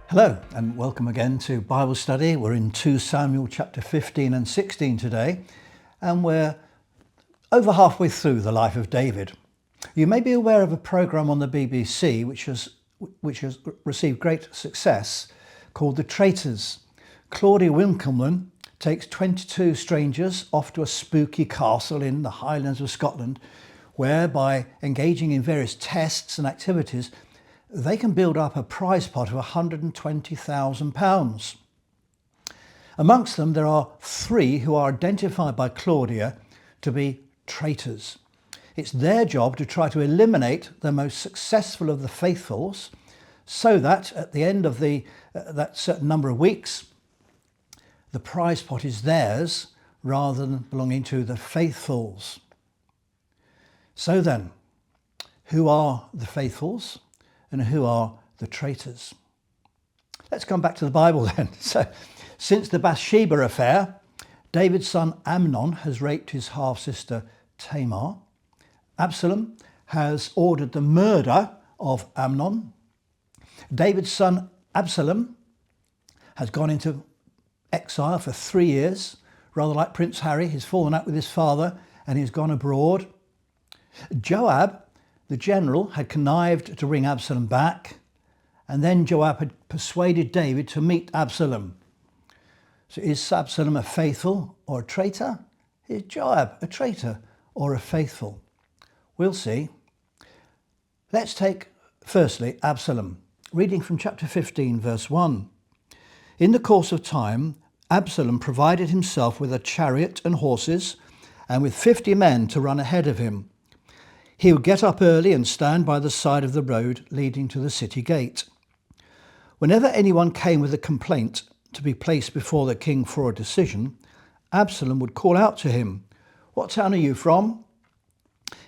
Hello and welcome again to Bible study. We're in 2 Samuel chapter 15 and 16 today, and we're over halfway through the life of David. You may be aware of a programme on the BBC which has received great success called The Traitors. Claudia Winkleman takes 22 strangers off to a spooky castle in the Highlands of Scotland, where by engaging in various tests and activities they can build up a prize pot of £120,000. Amongst them, there are 3 who are identified by Claudia to be traitors. It's their job to try to eliminate the most successful of the faithfuls, so that at the end of that certain number of weeks, the prize pot is theirs rather than belonging to the faithfuls. So then, who are the faithfuls? And who are the traitors? Let's come back to the Bible then. So, since the Bathsheba affair, David's son Amnon has raped his half-sister Tamar. Absalom has ordered the murder of Amnon. David's son Absalom has gone into exile for 3 years, rather like Prince Harry. He's fallen out with his father and he's gone abroad. Joab, the general, had connived to bring Absalom back, and then Joab had persuaded David to meet Absalom. So is Absalom a faithful or a traitor? Is Joab a traitor or a faithful? We'll see. Let's take firstly Absalom, reading from chapter 15 verse 1. In the course of time, Absalom provided himself with a chariot and horses and with 50 men to run ahead of him. He would get up early and stand by the side of the road leading to the city gate. Whenever anyone came with a complaint to be placed before the king for a decision, Absalom would call out to him, "What town are you from?"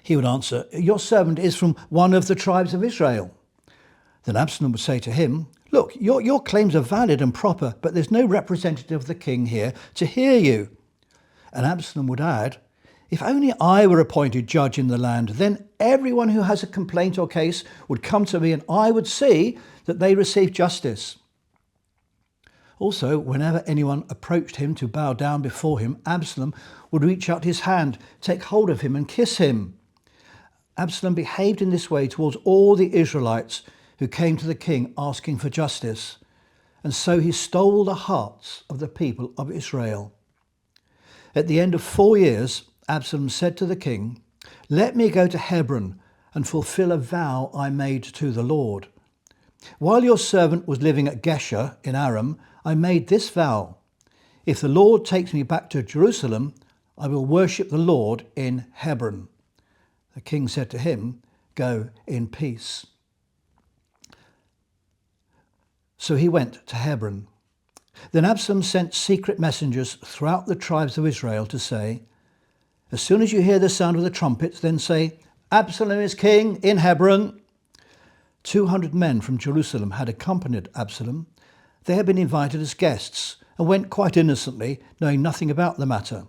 He would answer, "Your servant is from one of the tribes of Israel." Then Absalom would say to him, "Look, your claims are valid and proper, but there's no representative of the king here to hear you." And Absalom would add, "If only I were appointed judge in the land, then everyone who has a complaint or case would come to me and I would see that they receive justice." Also, whenever anyone approached him to bow down before him, Absalom would reach out his hand, take hold of him and kiss him. Absalom behaved in this way towards all the Israelites who came to the king asking for justice, and so he stole the hearts of the people of Israel. At the end of 4 years, Absalom said to the king, "Let me go to Hebron and fulfill a vow I made to the Lord. While your servant was living at Geshur in Aram, I made this vow. If the Lord takes me back to Jerusalem, I will worship the Lord in Hebron." The king said to him, "Go in peace." So he went to Hebron. Then Absalom sent secret messengers throughout the tribes of Israel to say, "As soon as you hear the sound of the trumpets, then say, 'Absalom is king in Hebron.'" 200 men from Jerusalem had accompanied Absalom. They had been invited as guests and went quite innocently, knowing nothing about the matter.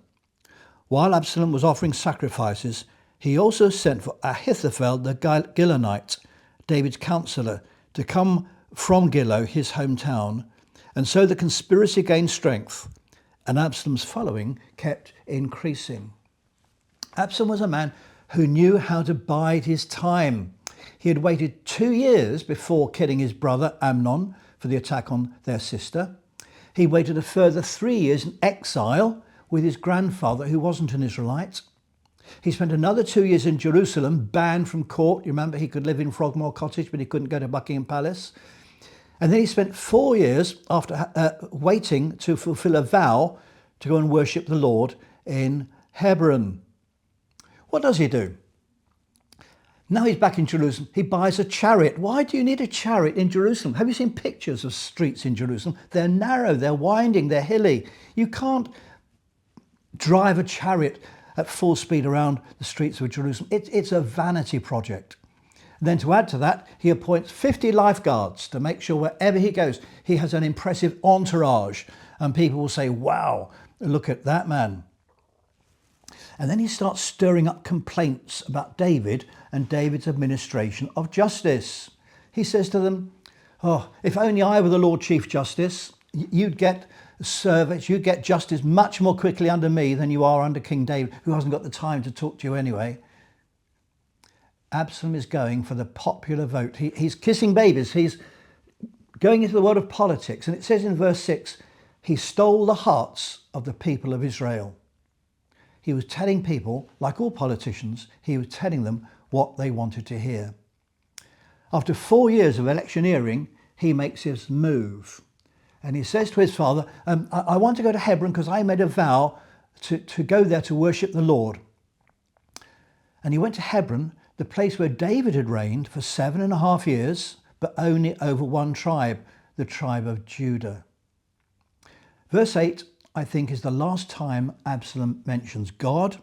While Absalom was offering sacrifices, he also sent for Ahithophel the Gilonite, David's counsellor, to come from Gilo, his hometown, and so the conspiracy gained strength, and Absalom's following kept increasing. Absalom was a man who knew how to bide his time. He had waited 2 years before killing his brother Amnon for the attack on their sister. He waited a further 3 years in exile with his grandfather, who wasn't an Israelite. He spent another 2 years in Jerusalem, banned from court. You remember he could live in Frogmore Cottage, but he couldn't go to Buckingham Palace. And then he spent 4 years after waiting to fulfill a vow to go and worship the Lord in Hebron. What does he do? Now he's back in Jerusalem. He buys a chariot. Why do you need a chariot in Jerusalem? Have you seen pictures of streets in Jerusalem? They're narrow, they're winding, they're hilly. You can't drive a chariot at full speed around the streets of Jerusalem. It's a vanity project. And then to add to that, he appoints 50 lifeguards to make sure wherever he goes, he has an impressive entourage. And people will say, "Wow, look at that man." And then he starts stirring up complaints about David and David's administration of justice. He says to them, Oh, if only I were the Lord Chief Justice, you'd get service, you'd get justice much more quickly under me than you are under King David, who hasn't got the time to talk to you anyway. Absalom is going for the popular vote. He's kissing babies. He's going into the world of politics. And it says in verse 6, he stole the hearts of the people of Israel. He was telling people, like all politicians, he was telling them what they wanted to hear. After 4 years of electioneering, he makes his move. And he says to his father, I want to go to Hebron because I made a vow to go there to worship the Lord. And he went to Hebron, the place where David had reigned for 7.5 years, but only over one tribe, the tribe of Judah. Verse 8, I think, is the last time Absalom mentions God.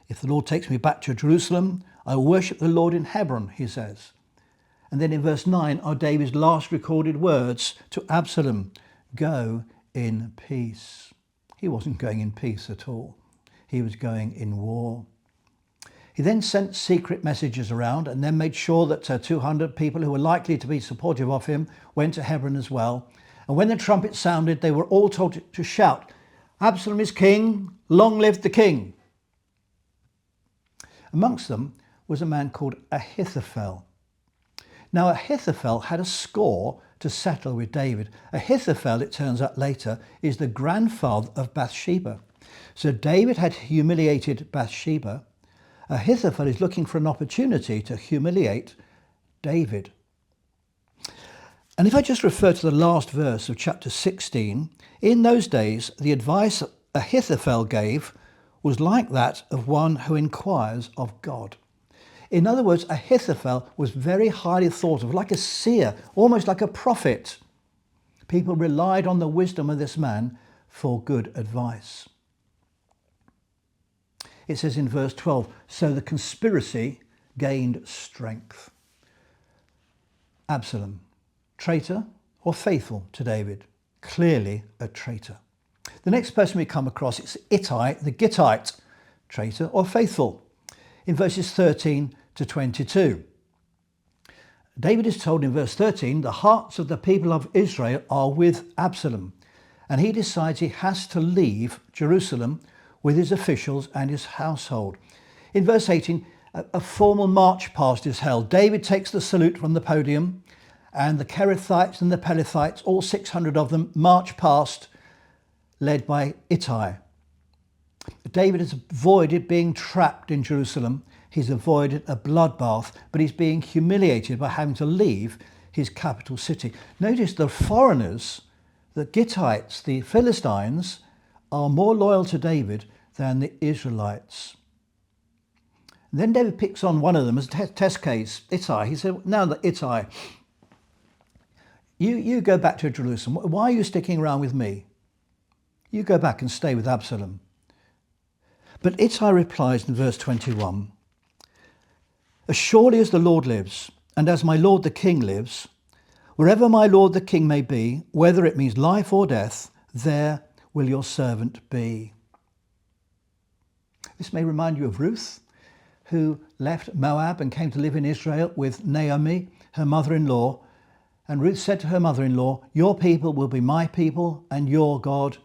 If the Lord takes me back to Jerusalem, I will worship the Lord in Hebron, he says. And then in verse 9 are David's last recorded words to Absalom, go in peace. He wasn't going in peace at all. He was going in war. He then sent secret messages around and then made sure that 200 people who were likely to be supportive of him went to Hebron as well. And when the trumpet sounded, they were all told to shout, Absalom is king, long live the king. Amongst them was a man called Ahithophel. Now Ahithophel had a score to settle with David. Ahithophel, it turns out later, is the grandfather of Bathsheba. So David had humiliated Bathsheba. Ahithophel is looking for an opportunity to humiliate David. And if I just refer to the last verse of chapter 16, in those days, the advice Ahithophel gave was like that of one who inquires of God. In other words, Ahithophel was very highly thought of, like a seer, almost like a prophet. People relied on the wisdom of this man for good advice. It says in verse 12, so the conspiracy gained strength. Absalom, traitor or faithful to David? Clearly a traitor. The next person we come across is Ittai the Gittite, traitor or faithful, in verses 13 to 22. David is told in verse 13, the hearts of the people of Israel are with Absalom, and he decides he has to leave Jerusalem with his officials and his household. In verse 18, a formal march past is held. David takes the salute from the podium, and the Kerethites and the Pelethites, all 600 of them, march past, led by Ittai. David has avoided being trapped in Jerusalem. He's avoided a bloodbath, but he's being humiliated by having to leave his capital city. Notice the foreigners, the Gittites, the Philistines, are more loyal to David than the Israelites. And then David picks on one of them as a test case, Ittai. He said, now that Ittai, you go back to Jerusalem. Why are you sticking around with me? You go back and stay with Absalom. But Ittai replies in verse 21, as surely as the Lord lives, and as my lord the king lives, wherever my lord the king may be, whether it means life or death, there will your servant be. This may remind you of Ruth, who left Moab and came to live in Israel with Naomi, her mother-in-law. And Ruth said to her mother-in-law, your people will be my people and your God,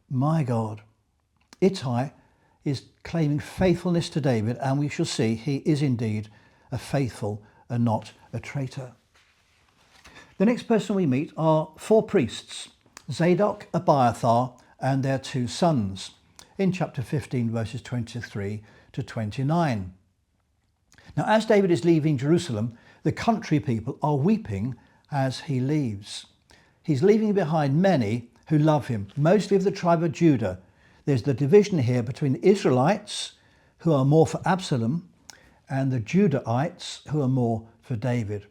my God. Ittai is claiming faithfulness to David, and we shall see he is indeed a faithful and not a traitor. The next person we meet are 4 priests, Zadok, Abiathar, and their 2 sons, in chapter 15, verses 23 to 29. Now, as David is leaving Jerusalem, the country people are weeping as he leaves. He's leaving behind many who love him, mostly of the tribe of Judah. There's the division here between the Israelites, who are more for Absalom, and the Judahites, who are more for David.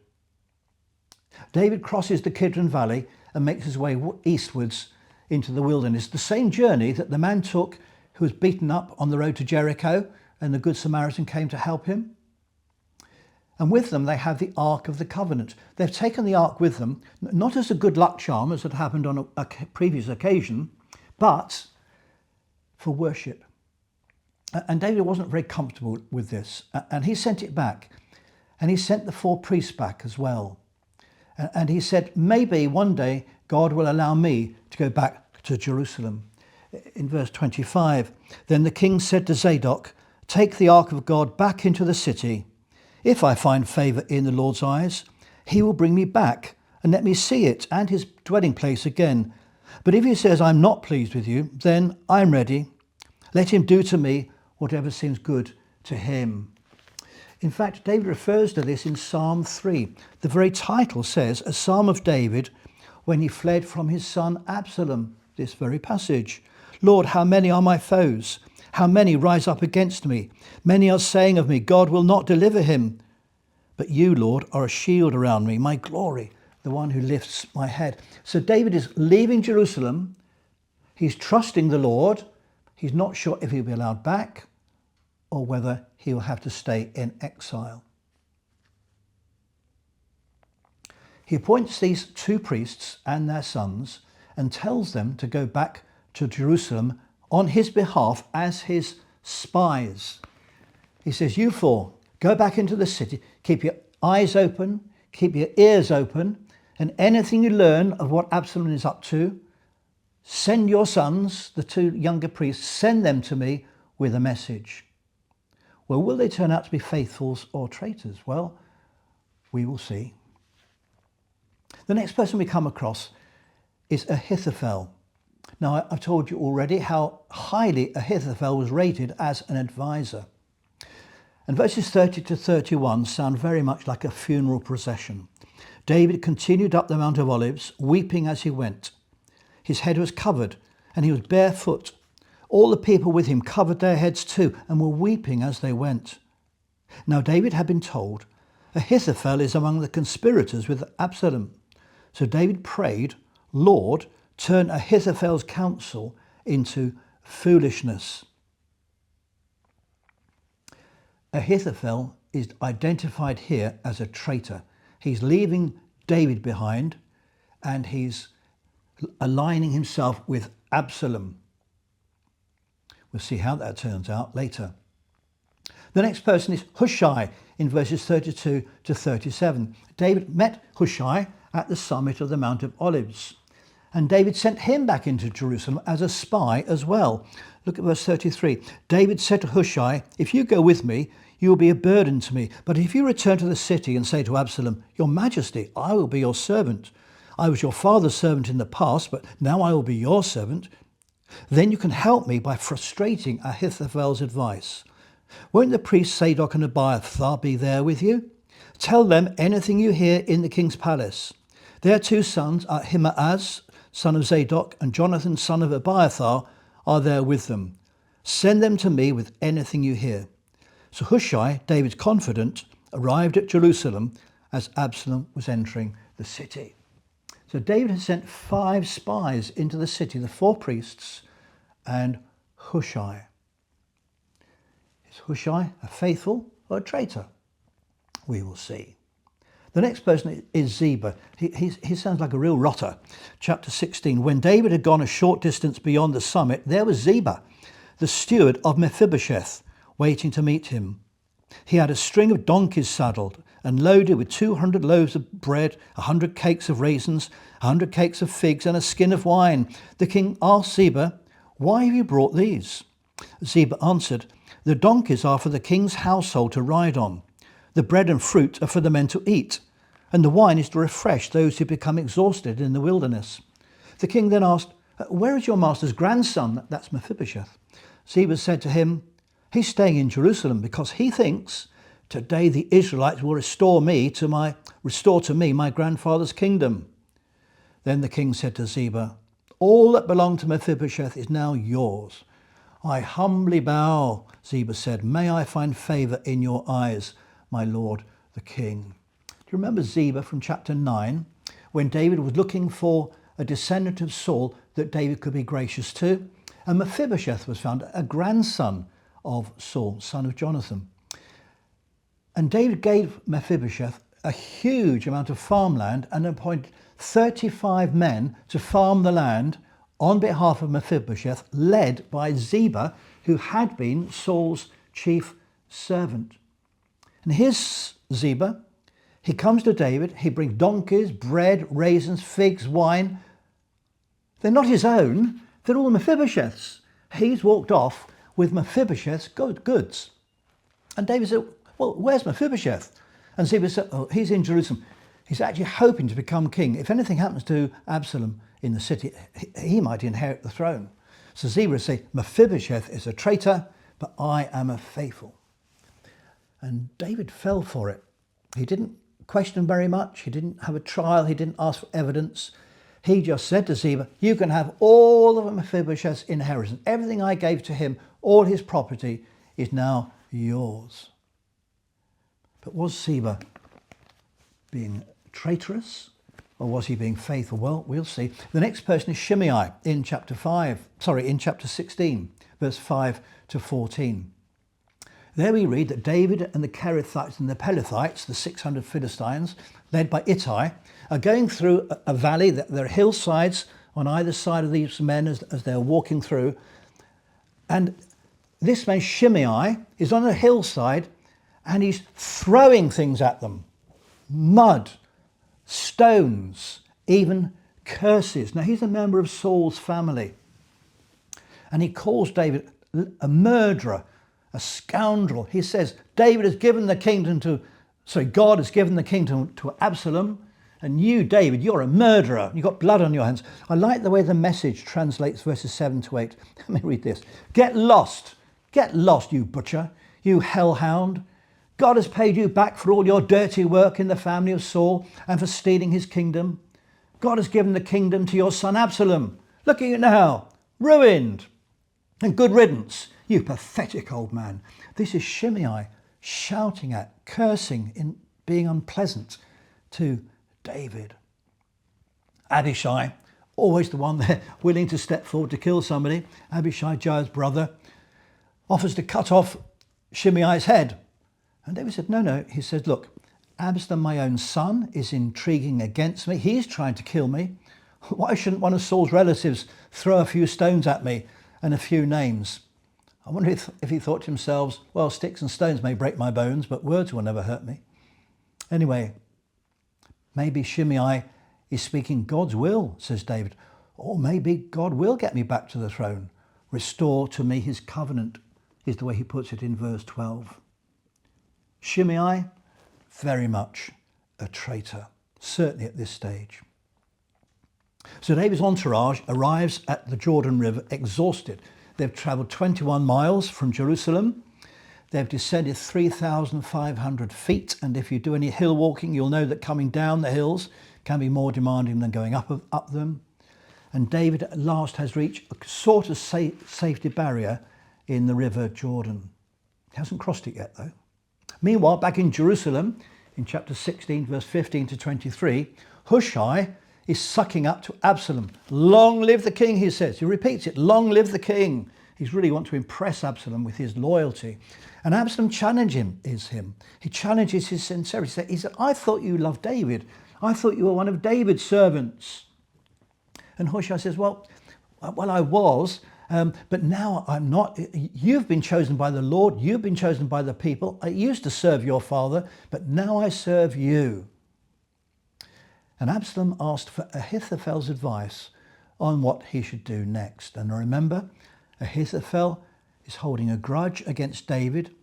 David crosses the Kidron Valley and makes his way eastwards into the wilderness, the same journey that the man took who was beaten up on the road to Jericho, and the Good Samaritan came to help him. And with them they have the Ark of the Covenant. They've taken the Ark with them, not as a good luck charm, as had happened on a previous occasion, but for worship. And David wasn't very comfortable with this, and he sent it back. And he sent the 4 priests back as well. And he said, maybe one day God will allow me to go back to Jerusalem. In verse 25, then the king said to Zadok, take the ark of God back into the city. If I find favour in the Lord's eyes, he will bring me back and let me see it and his dwelling place again. But if he says, I'm not pleased with you, then I'm ready. Let him do to me whatever seems good to him. In fact, David refers to this in Psalm 3. The very title says, a psalm of David when he fled from his son Absalom, this very passage. Lord, how many are my foes? How many rise up against me? Many are saying of me, God will not deliver him. But you, Lord, are a shield around me, my glory, the one who lifts my head. So David is leaving Jerusalem. He's trusting the Lord. He's not sure if he'll be allowed back or whether he will have to stay in exile. He appoints these two priests and their sons and tells them to go back to Jerusalem on his behalf as his spies. He says, you four, go back into the city, keep your eyes open, keep your ears open, and anything you learn of what Absalom is up to, send your sons, the two younger priests, send them to me with a message. Well, will they turn out to be faithfuls or traitors? Well, we will see. The next person we come across is Ahithophel. Now, I've told you already how highly Ahithophel was rated as an advisor. And verses 30 to 31 sound very much like a funeral procession. David continued up the Mount of Olives, weeping as he went. His head was covered, and he was barefoot. All the people with him covered their heads too, and were weeping as they went. Now David had been told, Ahithophel is among the conspirators with Absalom. So David prayed, Lord, turn Ahithophel's counsel into foolishness. Ahithophel is identified here as a traitor. He's leaving David behind and he's aligning himself with Absalom. We'll see how that turns out later. The next person is Hushai in verses 32 to 37. David met Hushai at the summit of the Mount of Olives, and David sent him back into Jerusalem as a spy as well. Look at verse 33. David said to Hushai, if you go with me, you will be a burden to me. But if you return to the city and say to Absalom, Your Majesty, I will be your servant. I was your father's servant in the past, but now I will be your servant. Then you can help me by frustrating Ahithophel's advice. Won't the priests Zadok and Abiathar be there with you? Tell them anything you hear in the king's palace. Their two sons, Ahimaaz, son of Zadok, and Jonathan, son of Abiathar, are there with them. Send them to me with anything you hear. So Hushai, David's confidant, arrived at Jerusalem as Absalom was entering the city. So David had sent 5 spies into the city, the 4 priests and Hushai. Is Hushai a faithful or a traitor? We will see. The next person is Ziba. He sounds like a real rotter. Chapter 16. When David had gone a short distance beyond the summit, there was Ziba, the steward of Mephibosheth, waiting to meet him. He had a string of donkeys saddled and loaded with 200 loaves of bread, 100 cakes of raisins, 100 cakes of figs, and a skin of wine. The king asked Ziba, Why have you brought these? Ziba answered, The donkeys are for the king's household to ride on. The bread and fruit are for the men to eat, and the wine is to refresh those who become exhausted in the wilderness. The king then asked, Where is your master's grandson? That's Mephibosheth. Ziba said to him, He's staying in Jerusalem because he thinks, Today the Israelites will restore to me my grandfather's kingdom. Then the king said to Ziba, All that belonged to Mephibosheth is now yours. I humbly bow, Ziba said. May I find favour in your eyes, my lord the king. Do you remember Ziba from chapter 9, when David was looking for a descendant of Saul that David could be gracious to? And Mephibosheth was found, a grandson of Saul, son of Jonathan. And David gave Mephibosheth a huge amount of farmland and appointed 35 men to farm the land on behalf of Mephibosheth, led by Ziba, who had been Saul's chief servant. And here's Ziba. He comes to David. He brings donkeys, bread, raisins, figs, wine. They're not his own. They're all Mephibosheth's. He's walked off with Mephibosheth's goods. And David said, well, where's Mephibosheth? And Ziba said, oh, he's in Jerusalem. He's actually hoping to become king. If anything happens to Absalom in the city, he might inherit the throne. So Ziba said, Mephibosheth is a traitor, but I am a faithful. And David fell for it. He didn't question very much. He didn't have a trial. He didn't ask for evidence. He just said to Ziba, you can have all of Mephibosheth's inheritance. Everything I gave to him, all his property, is now yours. But was Ziba being traitorous, or was he being faithful? Well, we'll see. The next person is Shimei in chapter 16, verse 5 to 14. There we read that David and the Kerethites and the Pelethites, the 600 Philistines, led by Ittai, are going through a valley. There are hillsides on either side of these men as they're walking through. And this man, Shimei, is on a hillside and he's throwing things at them. Mud, stones, even curses. Now, he's a member of Saul's family. And he calls David a murderer, a scoundrel. He says, God has given the kingdom to Absalom, and you, David, you're a murderer. You've got blood on your hands. I like the way the Message translates verses 7 to 8. Let me read this. Get lost, you butcher, you hellhound. God has paid you back for all your dirty work in the family of Saul and for stealing his kingdom. God has given the kingdom to your son Absalom. Look at you now, ruined. And good riddance, you pathetic old man. This is Shimei shouting at, cursing, being unpleasant to David. Abishai, always the one there willing to step forward to kill somebody. Abishai, Joab's brother, offers to cut off Shimei's head. And David said, no. He said, look, Absalom, my own son, is intriguing against me. He's trying to kill me. Why shouldn't one of Saul's relatives throw a few stones at me and a few names? I wonder if he thought to himself, well, sticks and stones may break my bones, but words will never hurt me. Anyway, maybe Shimei is speaking God's will, says David. Or maybe God will get me back to the throne. Restore to me his covenant, is the way he puts it in verse 12. Shimei, very much a traitor, certainly at this stage. So David's entourage arrives at the Jordan River exhausted. They've travelled 21 miles from Jerusalem. They've descended 3,500 feet. And if you do any hill walking, you'll know that coming down the hills can be more demanding than going up them. And David at last has reached a sort of safety barrier in the River Jordan. He hasn't crossed it yet, though. Meanwhile, back in Jerusalem, in chapter 16, verse 15 to 23, Hushai is sucking up to Absalom. Long live the king, he says. He repeats it, long live the king. He's really want to impress Absalom with his loyalty. And Absalom challenges him. He challenges his sincerity. He said, I thought you loved David. I thought you were one of David's servants. And Hushai says, well, I was, but now I'm not. You've been chosen by the Lord. You've been chosen by the people. I used to serve your father, but now I serve you. And Absalom asked for Ahithophel's advice on what he should do next. And remember, Ahithophel is holding a grudge against David.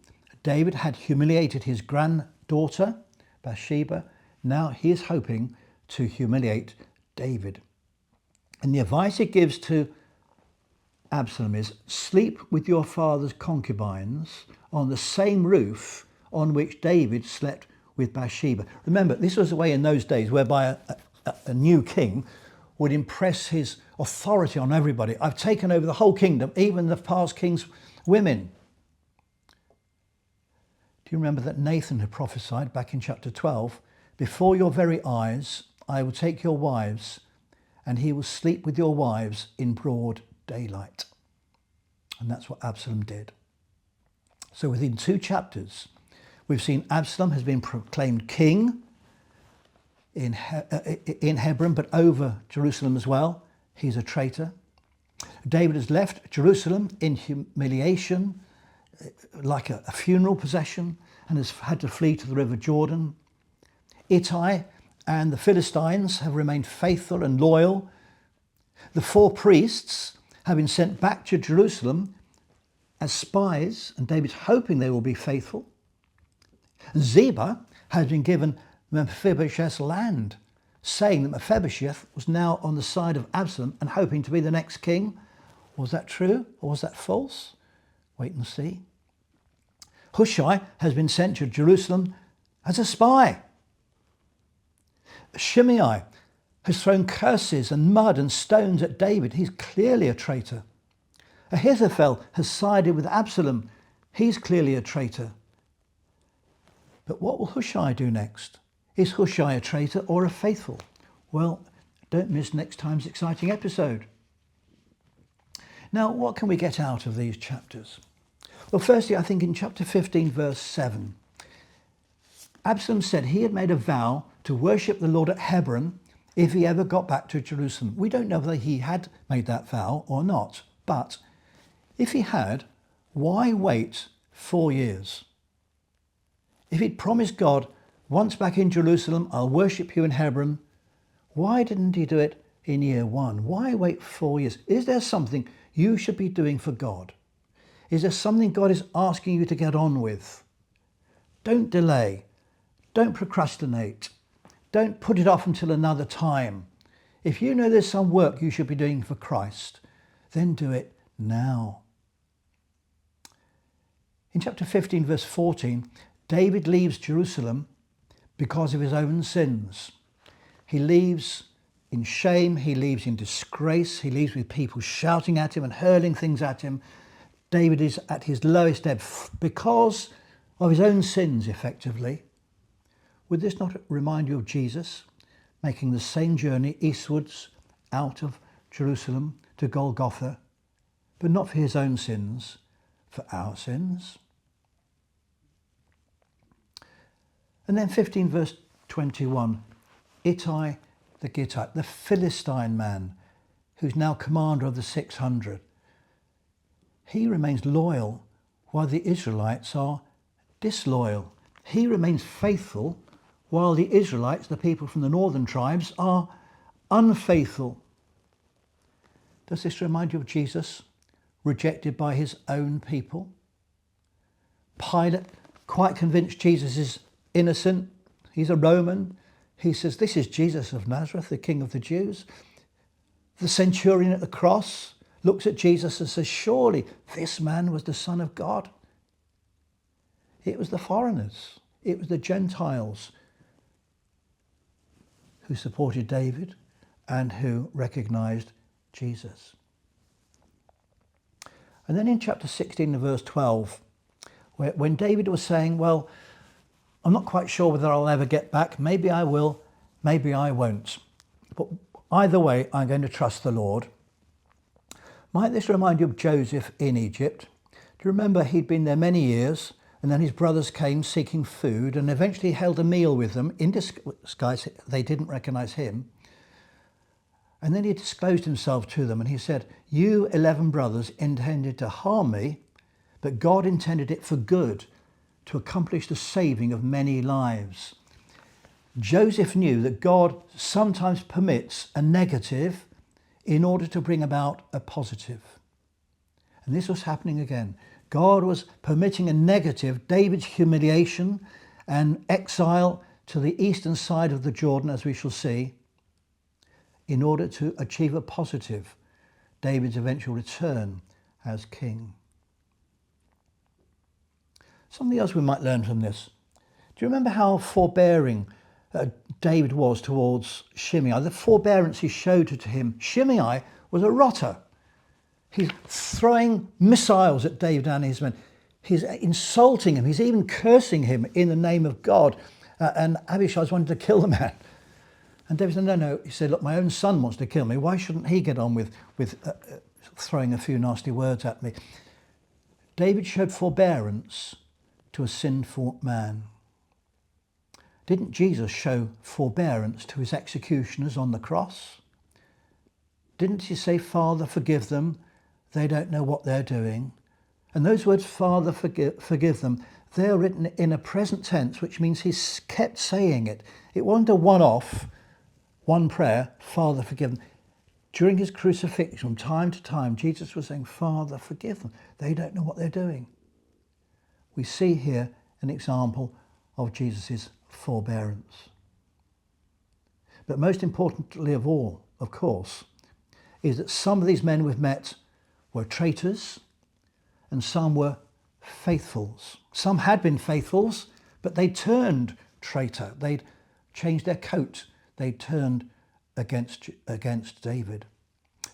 David had humiliated his granddaughter, Bathsheba. Now he is hoping to humiliate David. And the advice he gives to Absalom is, sleep with your father's concubines on the same roof on which David slept with Bathsheba. Remember, this was a way in those days whereby a new king would impress his authority on everybody. I've taken over the whole kingdom, even the past king's women. Do you remember that Nathan had prophesied back in chapter 12, before your very eyes, I will take your wives and he will sleep with your wives in broad daylight. And that's what Absalom did. So within 2 chapters, we've seen Absalom has been proclaimed king in Hebron, but over Jerusalem as well. He's a traitor. David has left Jerusalem in humiliation, like a funeral procession, and has had to flee to the River Jordan. Ittai and the Philistines have remained faithful and loyal. The 4 priests have been sent back to Jerusalem as spies, and David's hoping they will be faithful. Ziba has been given Mephibosheth's land, saying that Mephibosheth was now on the side of Absalom and hoping to be the next king. Was that true or was that false? Wait and see. Hushai has been sent to Jerusalem as a spy. Shimei has thrown curses and mud and stones at David. He's clearly a traitor. Ahithophel has sided with Absalom. He's clearly a traitor. But what will Hushai do next? Is Hushai a traitor or a faithful? Well, don't miss next time's exciting episode. Now, what can we get out of these chapters? Well, firstly, I think in chapter 15, verse 7, Absalom said he had made a vow to worship the Lord at Hebron if he ever got back to Jerusalem. We don't know whether he had made that vow or not, but if he had, why wait 4 years? If he'd promised God, once back in Jerusalem, I'll worship you in Hebron, why didn't he do it in year 1? Why wait 4 years? Is there something you should be doing for God? Is there something God is asking you to get on with? Don't delay. Don't procrastinate. Don't put it off until another time. If you know there's some work you should be doing for Christ, then do it now. In chapter 15, verse 14, David leaves Jerusalem because of his own sins. He leaves in shame, he leaves in disgrace, he leaves with people shouting at him and hurling things at him. David is at his lowest ebb because of his own sins, effectively. Would this not remind you of Jesus making the same journey eastwards out of Jerusalem to Golgotha, but not for his own sins, for our sins? And then 15 verse 21, Ittai the Gittite, the Philistine man, who's now commander of the 600. He remains loyal while the Israelites are disloyal. He remains faithful while the Israelites, the people from the northern tribes, are unfaithful. Does this remind you of Jesus, rejected by his own people? Pilate, quite convinced Jesus is innocent. He's a Roman. He says, this is Jesus of Nazareth, the King of the Jews. The centurion at the cross looks at Jesus and says, surely this man was the Son of God. It was the foreigners, it was the Gentiles who supported David and who recognised Jesus. And then in chapter 16 and verse 12, when David was saying, well, I'm not quite sure whether I'll ever get back. Maybe I will, maybe I won't. But either way, I'm going to trust the Lord. Might this remind you of Joseph in Egypt? Do you remember he'd been there many years, and then his brothers came seeking food and eventually held a meal with them in disguise. They didn't recognise him. And then he disclosed himself to them and he said, you 11 brothers intended to harm me, but God intended it for good, to accomplish the saving of many lives. Joseph knew that God sometimes permits a negative in order to bring about a positive. And this was happening again. God was permitting a negative, David's humiliation and exile to the eastern side of the Jordan, as we shall see, in order to achieve a positive, David's eventual return as king. Something else we might learn from this. Do you remember how forbearing David was towards Shimei? The forbearance he showed to him. Shimei was a rotter. He's throwing missiles at David and his men. He's insulting him. He's even cursing him in the name of God. And Abishai's wanted to kill the man. And David said, no. He said, look, my own son wants to kill me. Why shouldn't he get on with throwing a few nasty words at me? David showed forbearance to a sinful man. Didn't Jesus show forbearance to his executioners on the cross? Didn't he say, Father, forgive them, they don't know what they're doing? And those words, Father, forgive them, they're written in a present tense, which means he's kept saying it. It wasn't a one-off, one prayer, Father, forgive them. During his crucifixion, from time to time, Jesus was saying, Father, forgive them. They don't know what they're doing. We see here an example of Jesus' forbearance. But most importantly of all, of course, is that some of these men we've met were traitors and some were faithfuls. Some had been faithfuls, but they turned traitor. They'd changed their coat. They turned against David.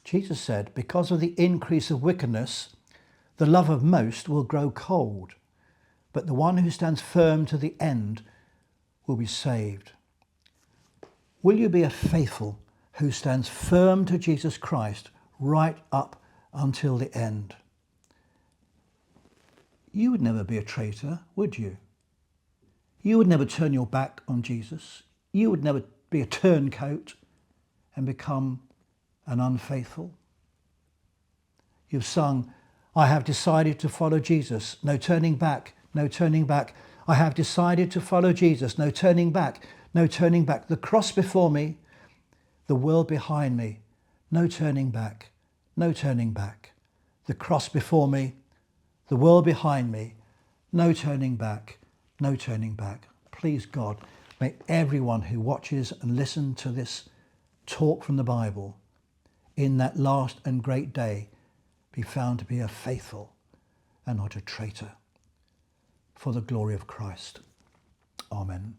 Jesus said, because of the increase of wickedness, the love of most will grow cold, but the one who stands firm to the end will be saved. Will you be a faithful who stands firm to Jesus Christ right up until the end? You would never be a traitor, would you? You would never turn your back on Jesus. You would never be a turncoat and become an unfaithful. You've sung, I have decided to follow Jesus. No turning back, no turning back. I have decided to follow Jesus. No turning back, no turning back. The cross before me, the world behind me. No turning back, no turning back. The cross before me, the world behind me. No turning back, no turning back. Please God, may everyone who watches and listens to this talk from the Bible in that last and great day be found to be a faithful and not a traitor, for the glory of Christ. Amen.